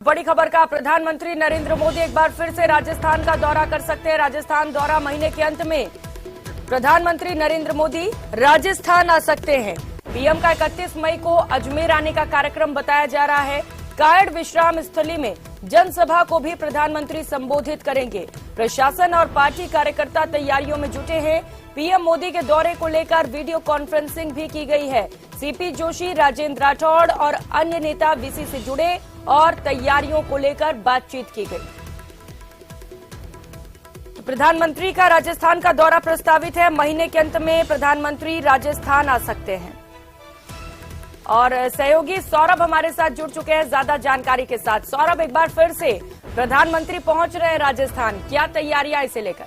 बड़ी खबर का प्रधानमंत्री नरेंद्र मोदी एक बार फिर से राजस्थान का दौरा कर सकते हैं। राजस्थान दौरा महीने के अंत में प्रधानमंत्री नरेंद्र मोदी राजस्थान आ सकते हैं। पीएम का 31 मई को अजमेर आने का कार्यक्रम बताया जा रहा है। कायड़ विश्राम स्थली में जनसभा को भी प्रधानमंत्री संबोधित करेंगे। प्रशासन और पार्टी कार्यकर्ता तैयारियों में जुटे हैं। पीएम मोदी के दौरे को लेकर वीडियो कॉन्फ्रेंसिंग भी की गई है। सीपी जोशी, राजेंद्र राठौड़ और अन्य नेता वीसी से जुड़े और तैयारियों को लेकर बातचीत की गई। तो प्रधानमंत्री का राजस्थान का दौरा प्रस्तावित है। महीने के अंत में प्रधानमंत्री राजस्थान आ सकते हैं। और सहयोगी सौरभ हमारे साथ जुड़ चुके हैं ज्यादा जानकारी के साथ। सौरभ, एक बार फिर से प्रधानमंत्री पहुंच रहे हैं राजस्थान, क्या तैयारियां इसे लेकर?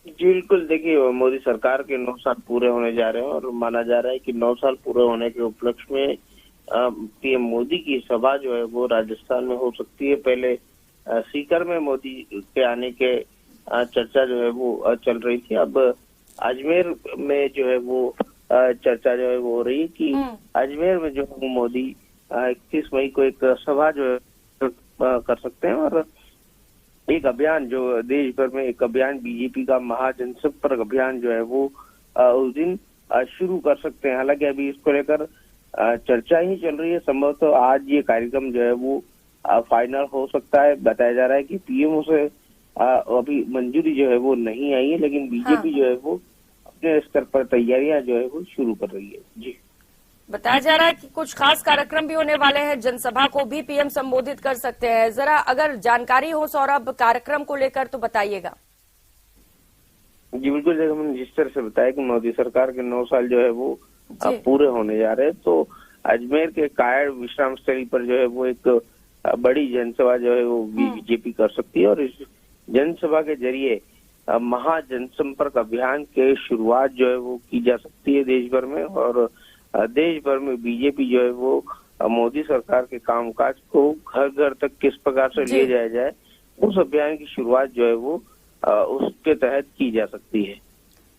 जी बिल्कुल, देखिए मोदी सरकार के 9 साल पूरे होने जा रहे हैं और माना जा रहा है कि 9 साल पूरे होने के उपलक्ष्य में पीएम मोदी की सभा जो है वो राजस्थान में हो सकती है। पहले सीकर में मोदी के आने के चर्चा जो है वो चल रही थी। अब अजमेर में जो है वो चर्चा जो है वो हो रही है कि अजमेर में जो है मोदी 31 मई को एक सभा जो है कर सकते हैं और एक अभियान जो देश भर में एक अभियान बीजेपी का महाजनसंपर्क अभियान जो है वो उस दिन शुरू कर सकते हैं। हालांकि अभी इसको लेकर चर्चा ही चल रही है। संभवतः आज ये कार्यक्रम जो है वो फाइनल हो सकता है। बताया जा रहा है कि पीएम से अभी मंजूरी जो है वो नहीं आई है, लेकिन बीजेपी जो है वो अपने स्तर पर तैयारियां जो है वो शुरू कर रही है। जी, बताया जा रहा है कि कुछ खास कार्यक्रम भी होने वाले हैं। जनसभा को भी पीएम संबोधित कर सकते हैं। जरा अगर जानकारी हो सौरभ कार्यक्रम को लेकर तो बताइएगा। जी बिल्कुल, जैसे मैंने जिस तरह से बताया कि मोदी सरकार के 9 साल जो है वो पूरे होने जा रहे हैं, तो अजमेर के कायड़ विश्राम स्थली पर जो है वो एक बड़ी जनसभा जो है वो बीजेपी कर सकती है और इस जनसभा के जरिए महाजनसंपर्क अभियान के शुरुआत जो है वो की जा सकती है देश भर में। और देश भर में बीजेपी जो है वो मोदी सरकार के कामकाज को घर घर तक किस प्रकार से ले जाया जाए, उस अभियान की शुरुआत जो है वो उसके तहत की जा सकती है।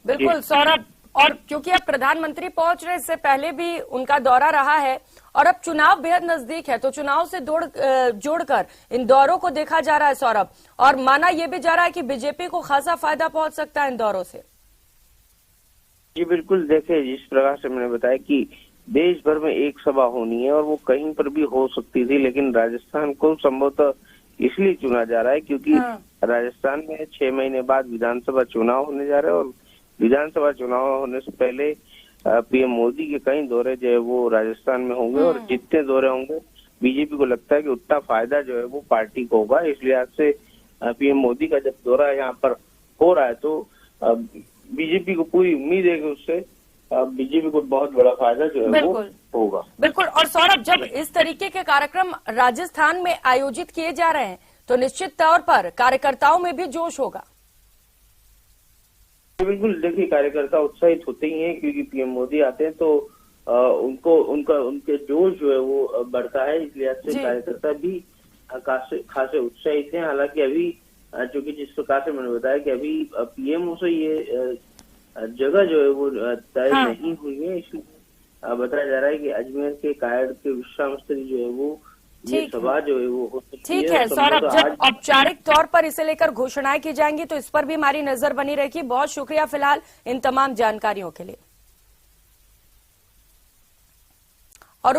बिल्कुल सौरभ, और क्योंकि अब प्रधानमंत्री पहुंच रहे, इससे पहले भी उनका दौरा रहा है और अब चुनाव बेहद नजदीक है, तो चुनाव से जोड़कर इन दौरों को देखा जा रहा है सौरभ। और माना यह भी जा रहा है कि बीजेपी को खासा फायदा पहुंच सकता है इन दौरों से। जी बिल्कुल, देखिए जिस प्रकार से मैंने बताया कि देश भर में एक सभा होनी है और वो कहीं पर भी हो सकती थी, लेकिन राजस्थान को संभवतः इसलिए चुना जा रहा है क्योंकि राजस्थान में 6 महीने बाद विधानसभा चुनाव होने जा रहे हैं और विधानसभा चुनाव होने से पहले पीएम मोदी के कई दौरे जो है वो राजस्थान में होंगे और जितने दौरे होंगे बीजेपी को लगता है कि उतना फायदा जो है वो पार्टी को होगा। इसलिए आज से पीएम मोदी का जब दौरा यहाँ पर हो रहा है तो बीजेपी को पूरी उम्मीद है कि उससे बीजेपी को बहुत बड़ा फायदा जो है वो होगा। बिल्कुल, और सौरभ जब इस तरीके के कार्यक्रम राजस्थान में आयोजित किए जा रहे हैं तो निश्चित तौर पर कार्यकर्ताओं में भी जोश होगा। बिल्कुल, देखिए कार्यकर्ता उत्साहित होते ही हैं क्योंकि पीएम मोदी आते हैं तो उनके जोश जो है वो बढ़ता है। इसलिए आज से कार्यकर्ता भी खासे उत्साहित हैं। हालांकि अभी चूंकि जिस प्रकार से मैंने बताया कि अभी पीएम से ये जगह जो है वो तय नहीं हुई है, इसलिए बताया जा रहा है कि अजमेर के कायड़ के विश्राम स्थली जो है वो ये सभा जो है वो हो सकती है। ठीक है सौरभ, जब औपचारिक तौर पर इसे लेकर घोषणाएं की जाएंगी तो इस पर भी हमारी नजर बनी रहेगी। बहुत शुक्रिया फिलहाल इन तमाम जानकारियों के लिए। और